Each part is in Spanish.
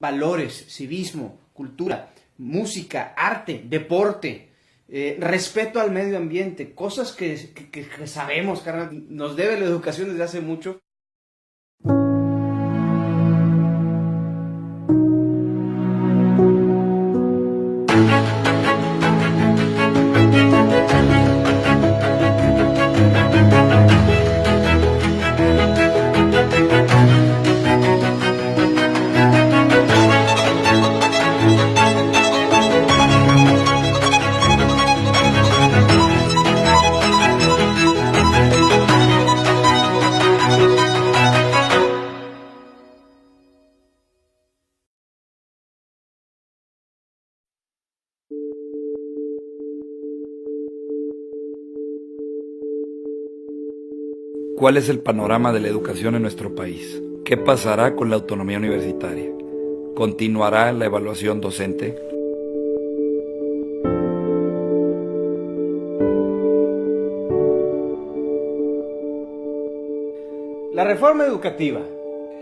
valores, civismo, cultura, música, arte, deporte, respeto al medio ambiente, cosas que sabemos, carnal, nos debe la educación desde hace mucho. ¿Cuál es el panorama de la educación en nuestro país? ¿Qué pasará con la autonomía universitaria? ¿Continuará la evaluación docente? La reforma educativa.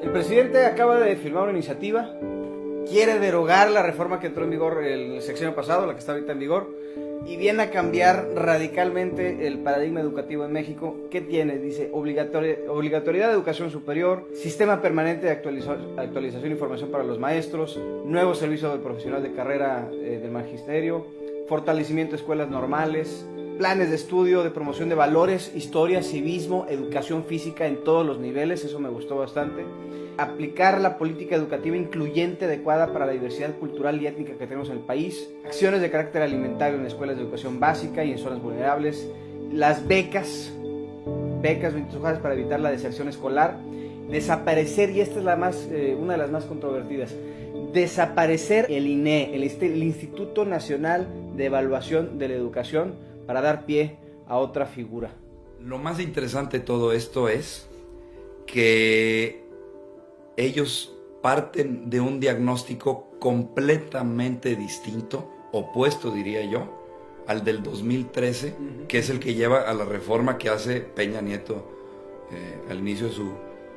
El presidente acaba de firmar una iniciativa, quiere derogar la reforma que entró en vigor el sexenio pasado, la que está ahorita en vigor, y viene a cambiar radicalmente el paradigma educativo en México. ¿Qué tiene? Dice obligatoriedad de educación superior, sistema permanente de actualización e información para los maestros, nuevo servicio del profesional de carrera del magisterio, fortalecimiento de escuelas normales, planes de estudio de promoción de valores, historia, civismo, educación física en todos los niveles, eso me gustó bastante. Aplicar la política educativa incluyente adecuada para la diversidad cultural y étnica que tenemos en el país, acciones de carácter alimentario en escuelas de educación básica y en zonas vulnerables, las becas 22 horas para evitar la deserción escolar, desaparecer, y esta es una de las más controvertidas, desaparecer el INE, el Instituto Nacional de Evaluación de la Educación, para dar pie a otra figura. Lo más interesante de todo esto es que ellos parten de un diagnóstico completamente distinto, opuesto diría yo, al del 2013, que es el que lleva a la reforma que hace Peña Nieto al inicio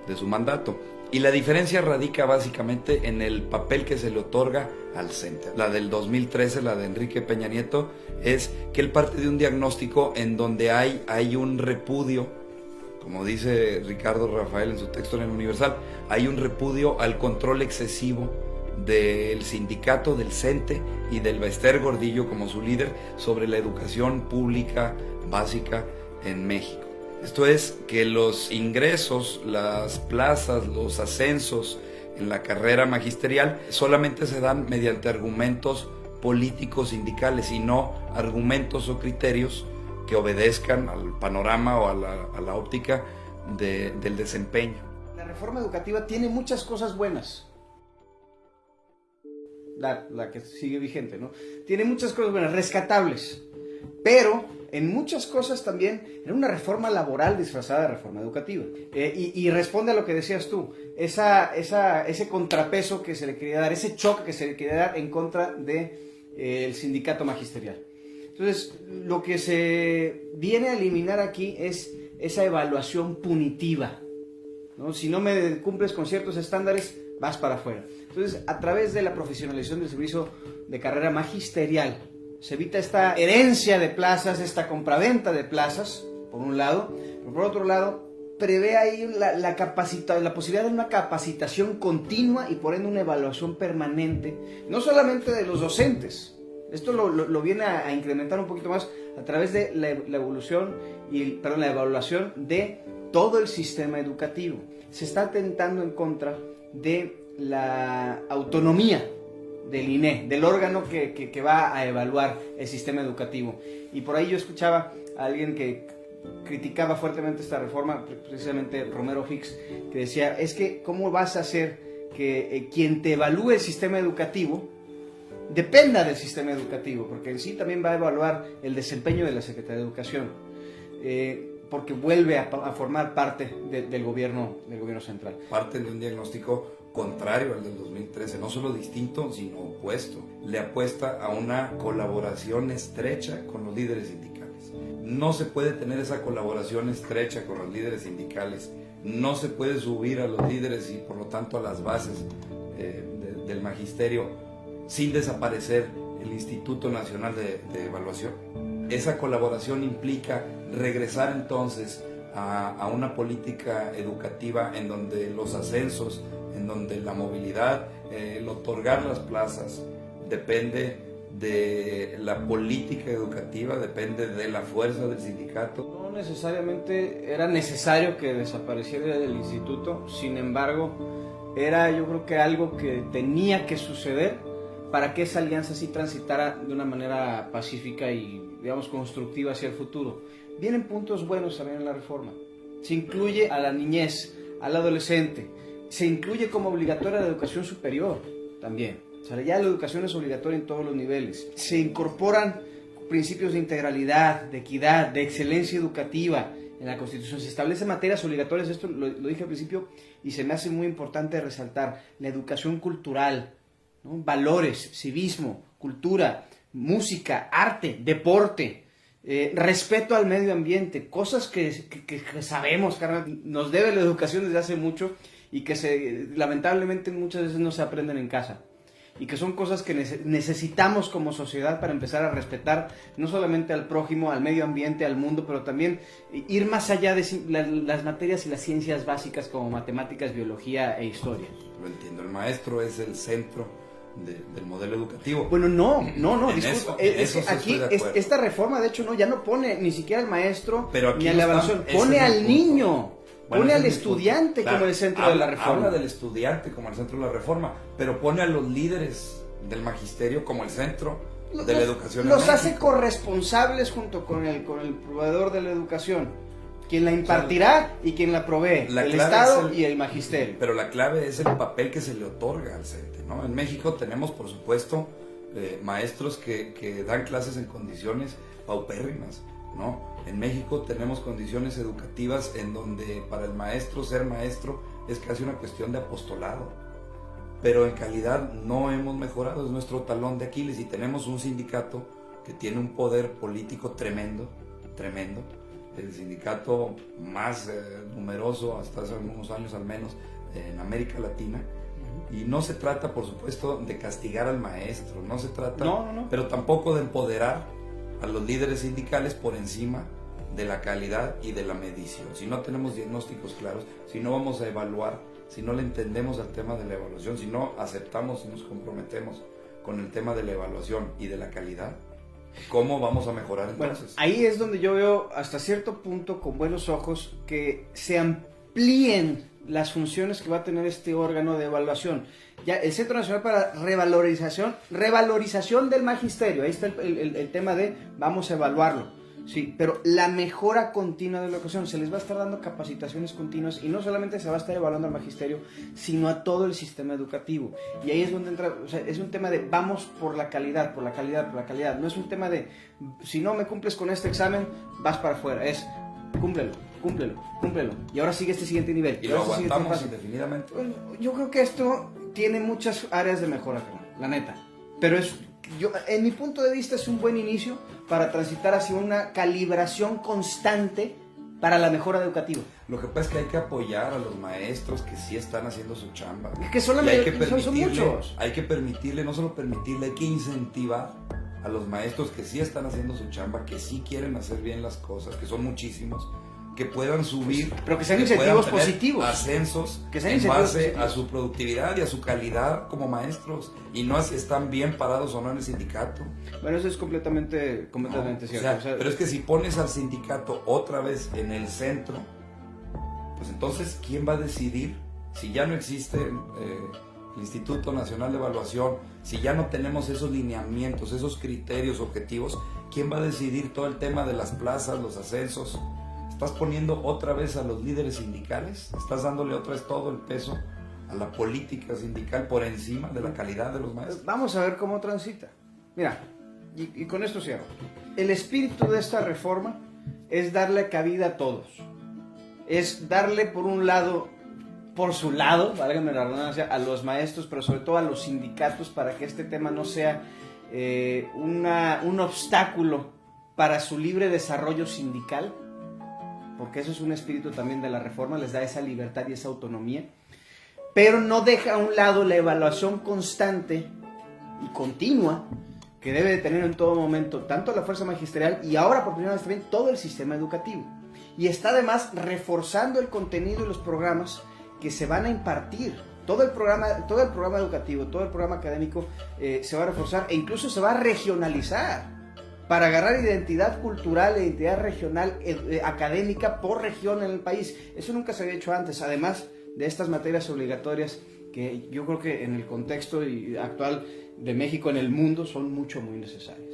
de su mandato. Y la diferencia radica básicamente en el papel que se le otorga al CENTE. La del 2013, la de Enrique Peña Nieto, es que él parte de un diagnóstico en donde hay un repudio, como dice Ricardo Rafael en su texto en el Universal, hay un repudio al control excesivo del sindicato, del CENTE y del Bester Gordillo como su líder sobre la educación pública básica en México. Esto es que los ingresos, las plazas, los ascensos en la carrera magisterial solamente se dan mediante argumentos políticos sindicales y no argumentos o criterios que obedezcan al panorama o a la óptica del desempeño. La reforma educativa tiene muchas cosas buenas. La que sigue vigente, ¿no? Tiene muchas cosas buenas, rescatables, pero en muchas cosas también era una reforma laboral disfrazada de reforma educativa. Y responde a lo que decías tú, ese contrapeso que se le quería dar, ese choque que se le quería dar en contra del sindicato magisterial. Entonces, lo que se viene a eliminar aquí es esa evaluación punitiva, ¿no? Si no me cumples con ciertos estándares, vas para afuera. Entonces, a través de la profesionalización del servicio de carrera magisterial, se evita esta herencia de plazas, esta compraventa de plazas, por un lado, pero por otro lado, prevé ahí la posibilidad de una capacitación continua y por ende una evaluación permanente, no solamente de los docentes. Esto lo viene a incrementar un poquito más a través de la evaluación de todo el sistema educativo. Se está atentando en contra de la autonomía del INE, del órgano que va a evaluar el sistema educativo. Y por ahí yo escuchaba a alguien que criticaba fuertemente esta reforma, precisamente Romero Hicks, que decía, es que ¿cómo vas a hacer que quien te evalúe el sistema educativo dependa del sistema educativo? Porque en sí también va a evaluar el desempeño de la Secretaría de Educación, porque vuelve a formar parte del gobierno central. Parte de un diagnóstico contrario al del 2013, no solo distinto, sino opuesto. Le apuesta a una colaboración estrecha con los líderes sindicales. No se puede tener esa colaboración estrecha con los líderes sindicales, no se puede subir a los líderes y por lo tanto a las bases del magisterio sin desaparecer el Instituto Nacional de Evaluación. Esa colaboración implica regresar entonces a una política educativa en donde los ascensos, en donde la movilidad, el otorgar las plazas, depende de la política educativa, depende de la fuerza del sindicato. No necesariamente era necesario que desapareciera el instituto, sin embargo, era yo creo que algo que tenía que suceder para que esa alianza sí transitara de una manera pacífica y, digamos, constructiva hacia el futuro. Vienen puntos buenos también en la reforma. Se incluye a la niñez, al adolescente, se incluye como obligatoria la educación superior también. O sea, ya la educación es obligatoria en todos los niveles. Se incorporan principios de integralidad, de equidad, de excelencia educativa en la Constitución. Se establecen materias obligatorias, esto lo dije al principio, y se me hace muy importante resaltar, la educación cultural, ¿no? Valores, civismo, cultura, música, arte, deporte, respeto al medio ambiente, cosas que sabemos, carnal, nos debe la educación desde hace mucho y que lamentablemente muchas veces no se aprenden en casa. Y que son cosas que necesitamos como sociedad para empezar a respetar no solamente al prójimo, al medio ambiente, al mundo, pero también ir más allá de las materias y las ciencias básicas como matemáticas, biología e historia. Lo entiendo, el maestro es el centro del modelo educativo. Bueno, no, Eso disculpa. sí Aquí estoy de acuerdo. esta reforma, de hecho, ya no pone ni siquiera al maestro Pero ni a la evaluación, pone al niño. Pone al estudiante como el centro de la reforma. Habla del estudiante como el centro de la reforma, pero pone a los líderes del magisterio como el centro de la educación. Los hace corresponsables junto con el proveedor de la educación, quien la impartirá y quien la provee, el Estado y el magisterio. Pero la clave es el papel que se le otorga al CENTE, ¿no? En México tenemos, por supuesto, maestros que dan clases en condiciones paupérrimas, ¿no? En México tenemos condiciones educativas en donde para el maestro ser maestro es casi una cuestión de apostolado, pero en calidad no hemos mejorado, es nuestro talón de Aquiles, y tenemos un sindicato que tiene un poder político tremendo, el sindicato más numeroso hasta hace unos años al menos en América Latina. Y no se trata, por supuesto, de castigar al maestro, no se trata, no. pero tampoco de empoderar a los líderes sindicales por encima de la calidad y de la medición. Si no tenemos diagnósticos claros, si no vamos a evaluar, si no le entendemos al tema de la evaluación, si no aceptamos y nos comprometemos con el tema de la evaluación y de la calidad, ¿cómo vamos a mejorar entonces? Bueno, ahí es donde yo veo hasta cierto punto con buenos ojos que se amplíen las funciones que va a tener este órgano de evaluación. Ya el Centro Nacional para Revalorización del Magisterio, ahí está el tema de vamos a evaluarlo, sí, pero la mejora continua de la educación, se les va a estar dando capacitaciones continuas y no solamente se va a estar evaluando al magisterio, sino a todo el sistema educativo. Y ahí es donde entra, o sea, es un tema de vamos por la calidad, no es un tema de si no me cumples con este examen, vas para afuera, es cúmplelo. Y ahora sigue este siguiente nivel. Y lo aguantamos indefinidamente. Bueno, yo creo que esto tiene muchas áreas de mejora, la neta. Pero en mi punto de vista es un buen inicio para transitar hacia una calibración constante para la mejora educativa. Lo que pasa es que hay que apoyar a los maestros que sí están haciendo su chamba. Que son muchos. Hay que permitirle, no solo permitirle, hay que incentivar a los maestros que sí están haciendo su chamba, que sí quieren hacer bien las cosas, que son muchísimos, que puedan subir, pero que sean incentivos positivos, ascensos en base a su productividad y a su calidad como maestros, y no si están bien parados o no en el sindicato. Bueno, eso es completamente cierto. O sea, pero es que si pones al sindicato otra vez en el centro, pues entonces ¿quién va a decidir? Si ya no existe el Instituto Nacional de Evaluación, si ya no tenemos esos lineamientos, esos criterios objetivos, ¿quién va a decidir todo el tema de las plazas, los ascensos? ¿Estás poniendo otra vez a los líderes sindicales? ¿Estás dándole otra vez todo el peso a la política sindical por encima de la calidad de los maestros? Vamos a ver cómo transita. Mira, y con esto cierro. El espíritu de esta reforma es darle cabida a todos. Es darle por un lado, por su lado, válgame la redundancia, a los maestros, pero sobre todo a los sindicatos, para que este tema no sea un obstáculo para su libre desarrollo sindical, porque eso es un espíritu también de la reforma, les da esa libertad y esa autonomía. pero no deja a un lado la evaluación constante y continua que debe de tener en todo momento tanto la fuerza magisterial y ahora por primera vez también todo el sistema educativo. Y está además reforzando el contenido y los programas que se van a impartir. Todo el programa educativo, todo el programa académico se va a reforzar e incluso se va a regionalizar para agarrar identidad cultural e identidad regional académica por región en el país. Eso nunca se había hecho antes, además de estas materias obligatorias que yo creo que en el contexto actual de México en el mundo son muy necesarias.